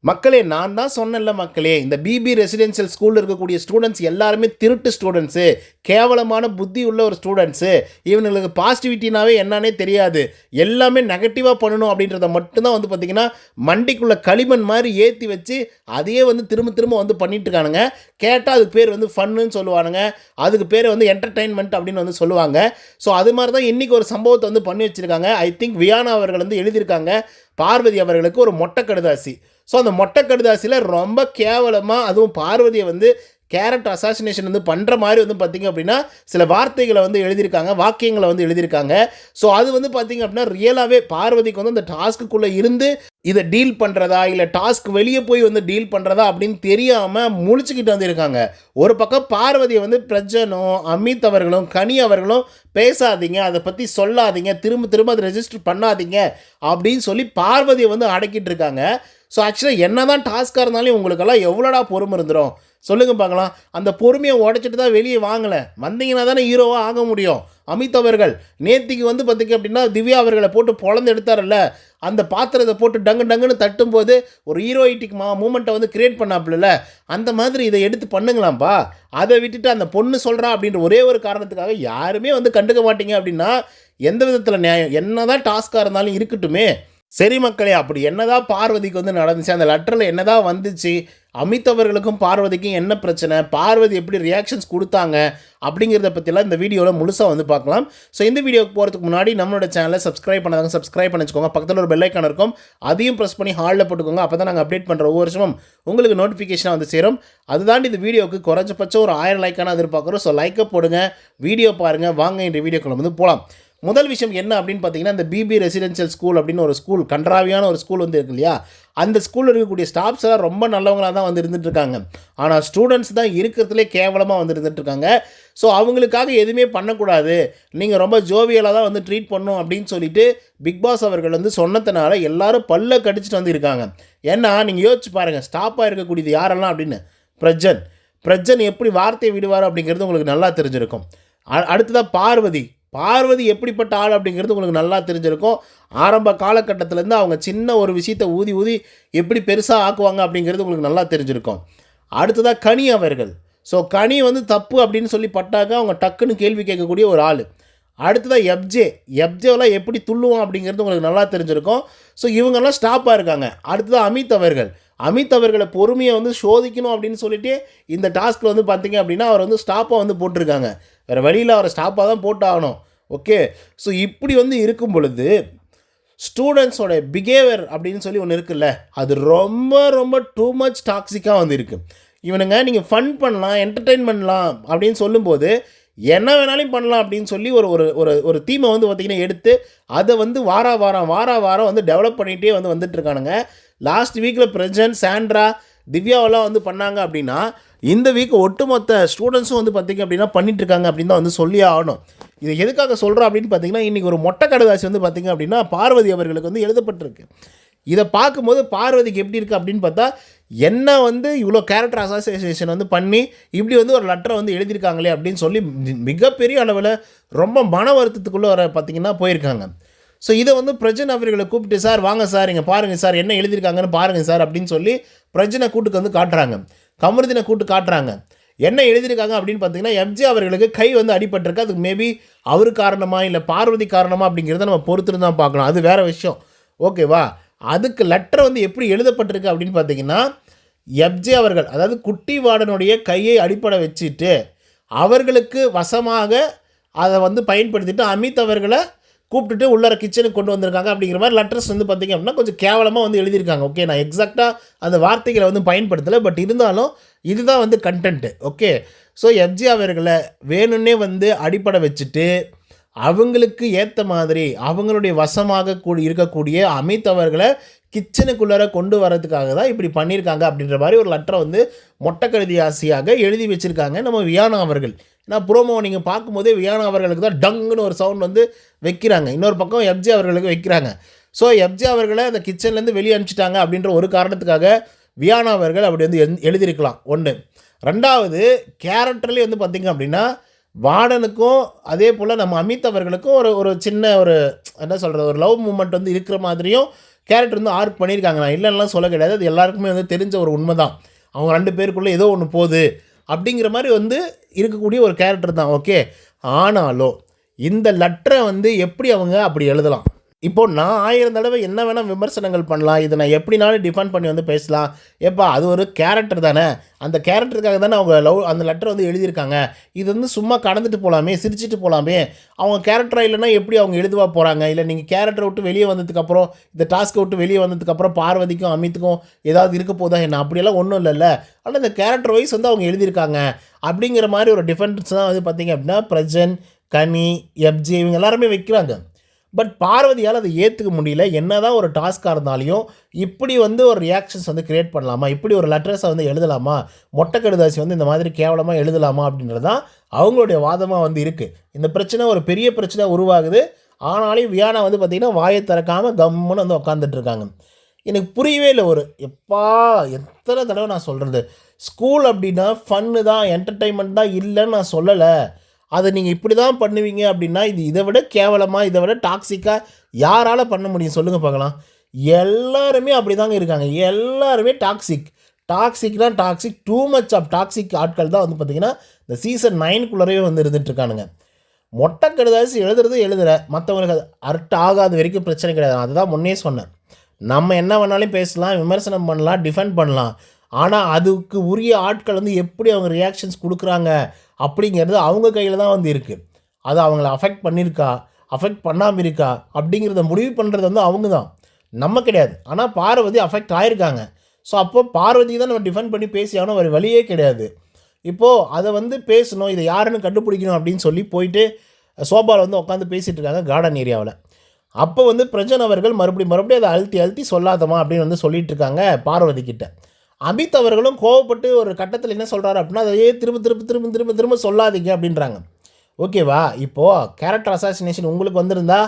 மக்களே நான் தான் சொன்னேன்ல மக்களே, இந்த பிபி ரெசிடென்ஷியல் ஸ்கூல்ல இருக்கக்கூடிய ஸ்டூடண்ட்ஸ் எல்லாருமே திருட்டு ஸ்டூடண்ட்ஸு. கேவலமான புத்தி உள்ள ஒரு ஸ்டூடண்ட்ஸு. இவனுங்களுக்கு பாசிட்டிவிட்டினாவே என்னன்னே தெரியாது. எல்லாமே நெகட்டிவா பண்ணணும் அப்படின்றத மட்டும் தான் வந்து பார்த்தீங்கன்னா, மண்டைக்குள்ள களிமண் மாரி ஏத்தி வச்சு, அதையே வந்து திரும்ப திரும்ப வந்து பண்ணிட்டு இருக்கானுங்க. கேட்டா அதுக்கு பேர் வந்து ஃபன்னுன்னு சொல்லுவானுங்க. அதுக்கு பேர் வந்து என்டர்டெயின்மென்ட் அப்படின்னு வந்து சொல்லுவாங்க. ஸோ அது மாரி தான் இன்னைக்கு ஒரு சம்பவத்த வந்து பண்ணி வச்சிருக்காங்க. ஐ திங்க் வியானா அவர்கள் வந்து எழுதியிருக்காங்க. பார்வதி அவர்களுக்கு ஒரு மொட்டை கடுதாசி. ஸோ அந்த மொட்டை கடுதாசியில் ரொம்ப கேவலமாக அதுவும் பார்வதியை வந்து கேரக்டர் அசாசினேஷன் வந்து பண்ணுற மாதிரி வந்து பார்த்திங்க அப்படின்னா சில வார்த்தைகளை வந்து எழுதியிருக்காங்க, வாக்கியங்களை வந்து எழுதியிருக்காங்க. ஸோ அது வந்து பார்த்திங்க அப்படின்னா ரியலாகவே பார்வதிக்கு வந்து அந்த டாஸ்க்குள்ளே இருந்து இதை டீல் பண்ணுறதா இல்லை டாஸ்க் வெளியே போய் வந்து டீல் பண்ணுறதா அப்படின்னு தெரியாமல் முழிச்சுக்கிட்டு வந்துருக்காங்க. ஒரு பக்கம் பார்வதியை வந்து பிரஜனும் அமித் அவர்களும் கனி அவர்களும் பேசாதீங்க, அதை பற்றி சொல்லாதீங்க, திரும்ப திரும்ப அதை ரெஜிஸ்டர் பண்ணாதீங்க அப்படின்னு சொல்லி பார்வதியை வந்து அடக்கிட்டு இருக்காங்க. ஸோ ஆக்சுவலாக என்ன தான் டாஸ்க்காக இருந்தாலும் உங்களுக்கெல்லாம் எவ்வளோடா பொறுமை இருந்துடும் சொல்லுங்கள் பார்க்கலாம். அந்த பொறுமையை உடைச்சிட்டு தான் வெளியே வாங்கலை. வந்தீங்கன்னா தானே ஹீரோவாக ஆக முடியும். அமித் அவர்கள் நேத்திக்கு வந்து பார்த்திங்க அப்படின்னா திவ்யா அவர்களை போட்டு பொழந்து எடுத்தாரல்ல, அந்த பாத்திரத்தை போட்டு டங்கு டங்குன்னு தட்டும்போது ஒரு ஹீரோயிட்டிக் மூமெண்ட்டை வந்து கிரியேட் பண்ணாப்புல, அந்த மாதிரி இதை எடுத்து பண்ணுங்களாம்ப்பா. அதை விட்டுட்டு அந்த பொண்ணு சொல்கிறா அப்படின்ற ஒரே ஒரு காரணத்துக்காக யாருமே வந்து கண்டுக்க மாட்டீங்க அப்படின்னா எந்த விதத்தில் நியாயம்? என்ன தான் டாஸ்க்காக இருந்தாலும் இருக்கட்டுமே. சரி மக்களே, அப்படி என்னதான் பார்வதிக்கு வந்து நடந்துச்சு, அந்த லெட்டரில் என்னதான் வந்துச்சு, அமித் அவர்களுக்கும் பார்வதிக்கும் என்ன பிரச்சனை, பார்வதி எப்படி ரியாக்ஷன்ஸ் கொடுத்தாங்க அப்படிங்கிறத பற்றிலாம் இந்த வீடியோவில் முழுசாக வந்து பார்க்கலாம். ஸோ இந்த வீடியோக்கு போகிறதுக்கு முன்னாடி நம்மளோட சேனலை சப்ஸ்கிரைப் பண்ணாதாங்க சப்ஸ்கிரைப் பண்ணி வச்சுக்கோங்க. பக்கத்தில் ஒரு பெல் ஐக்கான் இருக்கும், அதையும் ப்ரெஸ் பண்ணி ஹாலில் போட்டுக்கோங்க. அப்போ தான் நாங்கள் அப்டேட் பண்ணுற ஒவ்வொரு வருஷமும் உங்களுக்கு நோட்டிஃபிகேஷனாக வந்து சேரும். அதுதாண்டி இந்த வீடியோவுக்கு குறைஞ்சபட்சம் ஒரு 1000 லைக்கான எதிர்பார்க்குறோம். ஸோ லைக்கை போடுங்க, வீடியோ பாருங்கள். வாங்க இந்த வீடியோக்குள்ள வந்து போகலாம். முதல் விஷயம் என்ன அப்படின்னு பார்த்தீங்கன்னா, இந்த பிபி ரெசிடென்ஷியல் ஸ்கூல் அப்படின்னு ஒரு ஸ்கூல், கன்றாவியான ஒரு ஸ்கூல் வந்து இருக்கு இல்லையா, அந்த ஸ்கூலில் இருக்கக்கூடிய ஸ்டாஃப்ஸ் எல்லாம் ரொம்ப நல்லவங்களாக தான் வந்து இருந்துகிட்ருக்காங்க. ஆனால் ஸ்டூடெண்ட்ஸ் தான் இருக்கிறதுலே கேவலமாக வந்து இருந்துகிட்ருக்காங்க. ஸோ அவங்களுக்காக எதுவுமே பண்ணக்கூடாது, நீங்கள் ரொம்ப ஜோவியலாக தான் வந்து ட்ரீட் பண்ணணும் அப்படின்னு சொல்லிட்டு பிக் பாஸ் அவர்கள் வந்து சொன்னதுனால எல்லாரும் பல்ல கடிச்சிட்டு வந்து இருக்காங்க. ஏன்னா நீங்கள் யோசிச்சு பாருங்கள், ஸ்டாப்பாக இருக்கக்கூடியது யாரெல்லாம் அப்படின்னு. பிரஜன் எப்படி வார்த்தையை விடுவார் அப்படிங்கிறது உங்களுக்கு நல்லா தெரிஞ்சிருக்கும். அடுத்ததாக பார்வதி எப்படிப்பட்ட ஆள் அப்படிங்கிறது உங்களுக்கு நல்லா தெரிஞ்சிருக்கும். ஆரம்ப காலகட்டத்திலேருந்து அவங்க சின்ன ஒரு விஷயத்தை ஊதி ஊதி எப்படி பெருசாக ஆக்குவாங்க அப்படிங்கிறது உங்களுக்கு நல்லா தெரிஞ்சிருக்கும். அடுத்ததாக கனி அவர்கள். ஸோ கனி வந்து தப்பு அப்படின்னு சொல்லி பட்டாக்க அவங்க டக்குன்னு கேள்வி கேட்கக்கூடிய ஒரு ஆள். அடுத்ததாக எப்ஜேவெல்லாம் எப்படி துள்ளுவோம் அப்படிங்கிறது உங்களுக்கு நல்லா தெரிஞ்சிருக்கும். ஸோ இவங்கெல்லாம் ஸ்டாப்பாக இருக்காங்க. அடுத்ததாக அமித் அவர்களை பொறுமையை வந்து சோதிக்கணும் அப்படின்னு சொல்லிட்டு இந்த டாஸ்கில் வந்து பார்த்திங்க அப்படின்னா அவர் வந்து ஸ்டாப்பாக வந்து போட்டிருக்காங்க. வேறு வழியில் அவரை ஸ்டாப்பாக தான் போட்டாகணும். ஓகே, ஸோ இப்படி வந்து இருக்கும் பொழுது ஸ்டூடெண்ட்ஸோட பிஹேவியர் அப்படின்னு சொல்லி ஒன்று இருக்குல்ல, அது ரொம்ப ரொம்ப டூ மச் டாக்ஸிக்காக வந்து இருக்குது. இவனுங்க நீங்கள் ஃபன் பண்ணலாம், என்டர்டெயின் பண்ணலாம் அப்படின்னு சொல்லும்போது என்ன வேணாலும் பண்ணலாம் அப்படின்னு சொல்லி ஒரு ஒரு ஒரு தீமை வந்து பார்த்திங்கன்னா எடுத்து அதை வந்து வாரம் வந்து டெவலப் பண்ணிகிட்டே வந்து வந்துட்டுருக்கானுங்க. லாஸ்ட் வீக்கில் பிரஜன், சாண்ட்ரா, திவ்யாவெல்லாம் வந்து பண்ணாங்க அப்படின்னா இந்த வீக் ஒட்டுமொத்த ஸ்டூடெண்ட்ஸும் வந்து பார்த்திங்க அப்படின்னா பண்ணிகிட்ருக்காங்க அப்படின்னு தான் வந்து சொல்லியே ஆகணும். இது எதுக்காக சொல்கிறோம் அப்படின்னு பார்த்தீங்கன்னா, இன்றைக்கி ஒரு மொட்டை கடுதாசி வந்து பார்த்திங்க அப்படின்னா பார்வதி அவர்களுக்கு வந்து எழுதப்பட்டிருக்கு. இதை பார்க்கும்போது பார்வதிக்கு எப்படி இருக்குது அப்படின்னு பார்த்தா, என்ன வந்து இவ்வளோ கேரக்டர் அசோசியேஷன் வந்து பண்ணி இப்படி வந்து ஒரு லெட்டரை வந்து எழுதியிருக்காங்களே அப்படின்னு சொல்லி மிகப்பெரிய அளவில் ரொம்ப மன வருத்தத்துக்குள்ளே வர பார்த்திங்கன்னா போயிருக்காங்க. ஸோ இதை வந்து பிரஜன் அவர்களை கூப்பிட்டு, சார் வாங்க சார் இங்கே பாருங்கள் சார் என்ன எழுதியிருக்காங்கன்னு பாருங்கள் சார் அப்படின்னு சொல்லி பிரஜனை கூட்டுக்கு வந்து காட்டுறாங்க, கமருதினை கூட்டு காட்டுறாங்க. என்ன எழுதியிருக்காங்க அப்படின்னு பார்த்தீங்கன்னா, எம்ஜே அவர்களுக்கு கை வந்து அடிபட்டிருக்கு. அதுக்கு மேபி அவர் காரணமாக இல்லை பார்வதி காரணமாக அப்படிங்கிறத நம்ம பொறுத்துட்டு தான் பார்க்கலாம், அது வேறு விஷயம். ஓகேவா, அதுக்கு லெட்டர் வந்து எப்படி எழுதப்பட்டிருக்கு அப்படின்னு பார்த்தீங்கன்னா, எம்ஜே அவர்கள் அதாவது குட்டி வார்டனுடைய கையை அடிப்படை வச்சுட்டு அவர்களுக்கு வசமாக அதை வந்து பயன்படுத்திட்டு அமித் அவர்களை கூப்பிட்டுட்டு உள்ளார கிச்சனுக்கு கொண்டு வந்திருக்காங்க அப்படிங்கிற மாதிரி லெட்டர்ஸ் வந்து பார்த்திங்க அப்படின்னா கொஞ்சம் கேவலமாக வந்து எழுதியிருக்காங்க. ஓகே, நான் எக்ஸாக்டாக அந்த வார்த்தைகளை வந்து பயன்படுத்தலை, பட் இருந்தாலும் இதுதான் வந்து கண்டென்ட்டு. ஓகே, ஸோ எம்ஜி அவர்களை வேணும்னே வந்து அடிப்படை வச்சுட்டு அவங்களுக்கு ஏற்ற மாதிரி அவங்களுடைய வசமாக இருக்கக்கூடிய அமித் அவர்களை கிச்சனுக்குள்ளார கொண்டு வரதுக்காக தான் இப்படி பண்ணியிருக்காங்க அப்படின்ற மாதிரி ஒரு லெட்டரை வந்து மொட்டை கழுதியாசியாக எழுதி வச்சுருக்காங்க நம்ம வியானா அவர்கள். ஏன்னா ப்ரோமோ நீங்கள் பார்க்கும்போதே வியானா அவர்களுக்கு தான் டங்குன்னு ஒரு சவுண்ட் வந்து வைக்கிறாங்க, இன்னொரு பக்கம் எப்ஜே அவர்களுக்கு வைக்கிறாங்க. ஸோ எப்ஜே அவர்களை அந்த கிச்சன்லேருந்து வெளியே அனுப்பிச்சிட்டாங்க அப்படின்ற ஒரு காரணத்துக்காக வியானா அவர்கள் அப்படி வந்து எழுதியிருக்கலாம். ஒன்று. ரெண்டாவது, கேரக்டர்லேயே வந்து பார்த்திங்க அப்படின்னா வார்டனுக்கும் அதே போல் நம்ம அமித் அவர்களுக்கும் ஒரு சின்ன ஒரு என்ன சொல்கிறது ஒரு லவ் மூமெண்ட் வந்து இருக்கிற மாதிரியும் கேரக்டர் வந்து ஆர்க் பண்ணியிருக்காங்க. நான் இல்லைன்னுலாம் சொல்ல கிடையாது. அது எல்லாருக்குமே வந்து தெரிஞ்ச ஒரு உண்மை தான். அவங்க 2 பேருக்குள்ளே ஏதோ ஒன்று போகுது அப்படிங்கிற மாதிரி வந்து இருக்கக்கூடிய ஒரு கேரக்டர் தான். ஓகே. ஆனாலும் இந்த லெட்டரை வந்து எப்படி அவங்க அப்படி எழுதலாம்? இப்போ நான் 1000 தடவை என்ன வேணால் விமர்சனங்கள் பண்ணலாம். இதை நான் எப்படினாலும் டிஃபெண்ட் பண்ணி வந்து பேசலாம். ஏப்பா அது ஒரு கேரக்டர் தானே, அந்த கேரக்டருக்காக தானே அவங்க அந்த லெட்டர் வந்து எழுதியிருக்காங்க. இது வந்து சும்மா கடந்துட்டு போகலாமே, சிரிச்சிட்டு போகலாமே. அவங்க கேரக்டராக இல்லைன்னா எப்படி அவங்க எழுதுவா போகிறாங்க? இல்லை நீங்கள் கேரக்டரை விட்டு வெளியே வந்ததுக்கப்புறம், இந்த டாஸ்க்கை விட்டு வெளியே வந்ததுக்கப்புறம் பார்வதிக்கும் அமித்துக்கும் ஏதாவது இருக்க போதா என்ன? அப்படியெல்லாம் ஒன்றும் இல்லைல்ல. ஆனால் இந்த கேரக்டர் வைஸ் வந்து அவங்க எழுதியிருக்காங்க அப்படிங்கிற மாதிரி ஒரு டிஃபென்ஸ் தான் வந்து பார்த்திங்க அப்படின்னா பிரஜன், கனி, எப்ஜே இவங்க எல்லாருமே வைக்கிறாங்க. பட் பார்வதியால் அதை ஏற்றுக்க முடியல. என்ன தான் ஒரு டாஸ்க்காக இருந்தாலையும் இப்படி வந்து ஒரு ரியாக்ஷன்ஸ் வந்து க்ரியேட் பண்ணலாமா, இப்படி ஒரு லெட்டர்ஸை வந்து எழுதலாமா, மொட்டை கடுதாசி வந்து இந்த மாதிரி கேவலமாக எழுதலாமா அப்படின்றது தான் அவங்களுடைய வாதமாக வந்து இருக்குது. இந்த பிரச்சனை ஒரு பெரிய பிரச்சனை உருவாகுது. ஆனாலும் வியானா வந்து பார்த்திங்கன்னா வாயை திறக்காமல் கம்முன்னு வந்து உட்காந்துட்ருக்காங்க. எனக்கு புரியவே இல்லை. எப்பா எத்தனை தடவை நான் சொல்கிறது, ஸ்கூல் அப்படின்னா ஃபன்னு தான், என்டர்டெயின்மெண்ட் தான், இல்லைன்னு நான் சொல்லலை. அதை நீங்கள் இப்படி தான் பண்ணுவீங்க அப்படின்னா இது இதை விட கேவலமாக, இதை விட டாக்ஸிக்காக யாரால் பண்ண முடியும் சொல்லுங்கள் பார்க்கலாம். எல்லாருமே அப்படி தாங்க இருக்காங்க. எல்லாருமே டாக்ஸிக்னா toxic, too much of toxic ஆட்கள் தான் வந்து பார்த்திங்கன்னா இந்த சீசன் 9க்குள்ளே வந்து இருந்துகிட்ருக்கானுங்க. மொட்டை கடுதாசி எழுதுகிற மற்றவங்களுக்கு அது அர்ட் ஆகாத வரைக்கும் பிரச்சனை கிடையாது. அதுதான் முன்னே சொன்னேன். நம்ம என்ன வேணாலும் பேசலாம், விமர்சனம் பண்ணலாம், டிஃபெண்ட் பண்ணலாம். ஆனால் அதுக்கு உரிய ஆட்கள் வந்து எப்படி அவங்க ரியாக்ஷன்ஸ் கொடுக்குறாங்க அப்படிங்கிறது அவங்க கையில் தான் வந்து இருக்குது. அது அவங்கள அஃபெக்ட் பண்ணியிருக்கா, அஃபெக்ட் பண்ணாமல் இருக்கா அப்படிங்கிறத முடிவு பண்ணுறது வந்து அவங்க தான், நம்ம கிடையாது. ஆனால் பார்வதி அஃபெக்ட் ஆகிருக்காங்க. ஸோ அப்போ பார்வதி தான் நம்ம டிஃபெண்ட் பண்ணி பேசி ஆகணும், வேறு வழியே கிடையாது. இப்போது அதை வந்து பேசணும், இதை யாருன்னு கண்டுபிடிக்கணும் அப்படின்னு சொல்லி போயிட்டு சோபாவில் வந்து உட்காந்து பேசிகிட்டு இருக்காங்க கார்டன் ஏரியாவில். அப்போ வந்து பிரஜன் அவர்கள் மறுபடியும் அதை அழுத்தி சொல்லாதமா அப்படின்னு வந்து சொல்லிகிட்டு இருக்காங்க பார்வதி கிட்ட. அமித் அவர்களும் கோவப்பட்டு ஒரு கட்டத்தில் என்ன சொல்கிறாரு அப்படின்னா, அதையே திரும்ப சொல்லாதீங்க அப்படின்றாங்க. ஓகேவா? இப்போது கேரக்டர் அசாசினேஷன் உங்களுக்கு வந்திருந்தா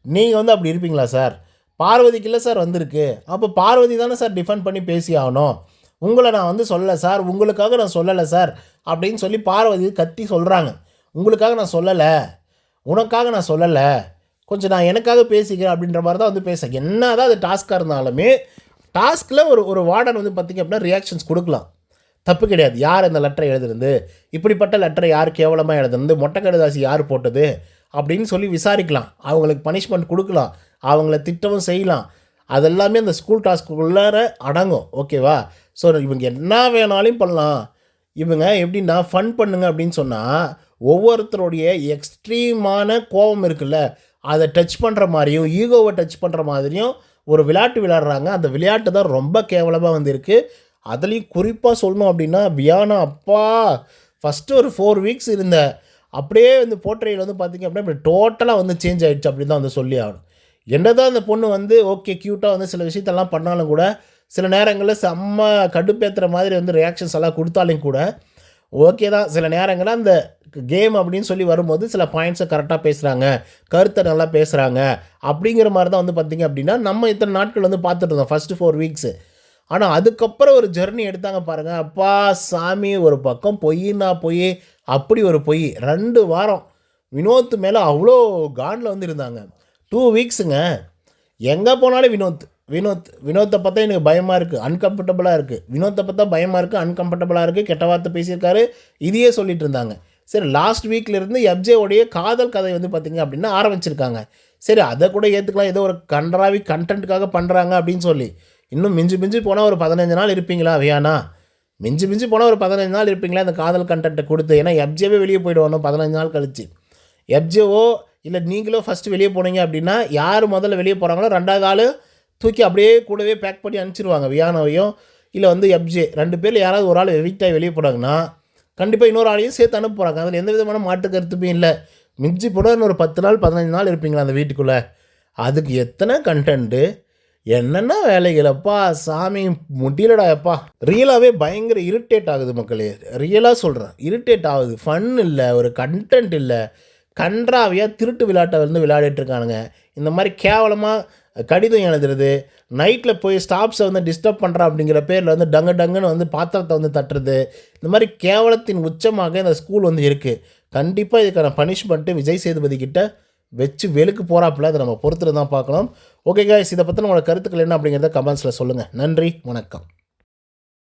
நீங்கள் வந்து அப்படி இருப்பீங்களா சார்? பார்வதிக்கு இல்லை சார் வந்திருக்கு. அப்போ பார்வதி தானே சார் டிஃபெண்ட் பண்ணி பேசி ஆகணும். உங்களை நான் வந்து சொல்லலை சார், உங்களுக்காக நான் சொல்லலை சார் அப்படின்னு சொல்லி பார்வதி கத்தி சொல்கிறாங்க. உங்களுக்காக நான் சொல்லலை, உனக்காக நான் சொல்லலை, கொஞ்சம் நான் எனக்காக பேசிக்கிறேன் அப்படின்ற மாதிரி தான் வந்து என்ன தான் அது டாஸ்க்காக இருந்தாலுமே டாஸ்கில் ஒரு வார்டன் வந்து பார்த்திங்க அப்படின்னா ரியாக்ஷன்ஸ் கொடுக்கலாம், தப்பு கிடையாது. யார் இந்த லெட்டரை எழுதுறது, இப்படிப்பட்ட லெட்டரை யார் கேவலமாக எழுதுறது, மொட்டை கடுதாசி யார் போட்டது அப்படின்னு சொல்லி விசாரிக்கலாம். அவங்களுக்கு பனிஷ்மெண்ட் கொடுக்கலாம், அவங்கள திட்டவும் செய்யலாம். அதெல்லாமே அந்த ஸ்கூல் டாஸ்க்குள்ளார அடங்கும். ஓகேவா? ஸோ இவங்க என்ன வேணாலும் பண்ணலாம். இவங்க எப்படின்னா ஃபன் பண்ணுங்க அப்படின்னு சொன்னால் ஒவ்வொருத்தருடைய எக்ஸ்ட்ரீமான கோபம் இருக்குல்ல, அதை டச் பண்ணுற மாதிரியும் ஈகோவை டச் பண்ணுற மாதிரியும் ஒரு விளையாட்டு விளையாடுறாங்க. அந்த விளையாட்டு தான் ரொம்ப கேவலமாக வந்திருக்கு. அதுலேயும் குறிப்பாக சொல்லணும் அப்படின்னா வியானா, அப்பா ஃபஸ்ட்டு ஒரு 4 வீக்ஸ் இருந்த அப்படியே வந்து போர்ட்ரேயில் வந்து பார்த்திங்க அப்படின்னா இப்படி டோட்டலாக வந்து சேஞ்ச் ஆகிடுச்சு அப்படின்னு தான் வந்து சொல்லி ஆகணும். என்ன தான் அந்த பொண்ணு வந்து ஓகே க்யூட்டாக வந்து சில விஷயத்தெல்லாம் பண்ணாலும் கூட சில நேரங்களில் செம்ம கடுப்பேற்றுற மாதிரி வந்து ரியாக்ஷன்ஸ் எல்லாம் கொடுத்தாலும் கூட ஓகே தான். சில நேரங்களில் அந்த கேம் அப்படின்னு சொல்லி வரும்போது சில பாயிண்ட்ஸை கரெக்டாக பேசுகிறாங்க, கருத்தை நல்லா பேசுகிறாங்க அப்படிங்கிற மாதிரி தான் வந்து பார்த்திங்க அப்படின்னா நம்ம இத்தனை நாட்கள் வந்து பார்த்துட்டு இருந்தோம் ஃபஸ்ட்டு 4 வீக்ஸு. ஆனால் அதுக்கப்புறம் ஒரு ஜெர்னி எடுத்தாங்க பாருங்கள். அப்பா சாமி, ஒரு பக்கம் பொய்னா பொய், அப்படி ஒரு பொய். 2 வாரம் வினோத் மேலே அவ்வளோ காண்டில் வந்து இருந்தாங்க. 2 வீக்ஸுங்க, எங்கே போனாலும் வினோத்தை பார்த்தா எனக்கு பயமாக இருக்குது, அன்கம்ஃபர்டபுளாக இருக்குது. வினோத்தை பார்த்தா பயமாக இருக்குது, அன்கம்ஃபர்டபுளாக இருக்குது, கெட்ட வார்த்தை பேசியிருக்காரு, இதையே சொல்லிட்டு இருந்தாங்க. சரி, லாஸ்ட் வீக்லேருந்து எப்ஜேவுடைய காதல் கதை வந்து பார்த்திங்க அப்படின்னா ஆரம்பிச்சிருக்காங்க. சரி, அதை கூட ஏற்றுக்கலாம், ஏதோ ஒரு கண்டராவி கண்டென்ட்டுக்காக பண்ணுறாங்க அப்படின்னு சொல்லி. இன்னும் மிஞ்சி போனால் ஒரு 15 நாள் இருப்பீங்களா வியானா? மிஞ்சி போனால் ஒரு 15 நாள் இருப்பீங்களா இந்த காதல் கண்டென்ட்டை கொடுத்து? ஏன்னா எப்ஜேவே வெளியே போய்டுவானோ 15 நாள் கழிச்சு. எப்ஜேவோ இல்லை நீங்களோ ஃபஸ்ட்டு வெளியே போனீங்க அப்படின்னா யார் முதல்ல வெளியே போகிறாங்களோ 2வது ஆள் தூக்கி அப்படியே கூடவே பேக் பண்ணி அனுப்பிச்சிருவாங்க. வியானாவையும் இல்லை வந்து எப்ஜே 2 பேரில் யாராவது ஒரு ஆள் எவிக்டாகி வெளியே போனாங்கன்னா கண்டிப்பாக இன்னொரு ஆளையும் சேர்த்து அனுப்ப போகிறாங்க. அதில் எந்த விதமான மாட்டு கருத்துமே இல்லை. மிஞ்சி போனால் இன்னொரு 10 நாள் 15 நாள் இருப்பீங்களா அந்த வீட்டுக்குள்ளே? அதுக்கு எத்தனை கண்டென்ட்டு, என்னென்ன வேலைகளப்பா சாமி, முடியலடா எப்பா. ரியலாகவே பயங்கர இரிட்டேட் ஆகுது மக்களே, ரியலாக சொல்கிறேன், இரிட்டேட் ஆகுது. ஃபன் இல்லை, ஒரு கண்டென்ட் இல்லை, கன்றாவியாக திருட்டு விளையாட்டை வந்து விளையாடிட்டுருக்கானுங்க. இந்த மாதிரி கேவலமாக கடிதம் எழுதுறது, நைட்டில் போய் ஸ்டாஃப்ஸை வந்து டிஸ்டர்ப் பண்ணுறா அப்படிங்கிற பேரில் வந்து டங்குன்னு வந்து பாத்திரத்தை வந்து தட்டுறது, இந்த மாதிரி கேவலத்தின் உச்சமாக இந்த ஸ்கூல் வந்து இருக்குது. கண்டிப்பாக இதுக்கான பனிஷ்மெண்ட்டு விஜய் சேதுபதி கிட்ட வச்சு வெளுக்கு போகிறாப்புல. அதை நம்ம பொறுத்துட்டு தான் பார்க்கணும். ஓகே காய்ஸ், இதை பற்றின உங்களோட கருத்துக்கள் என்ன அப்படிங்கிறத கமெண்ட்ஸில் சொல்லுங்கள். நன்றி, வணக்கம்.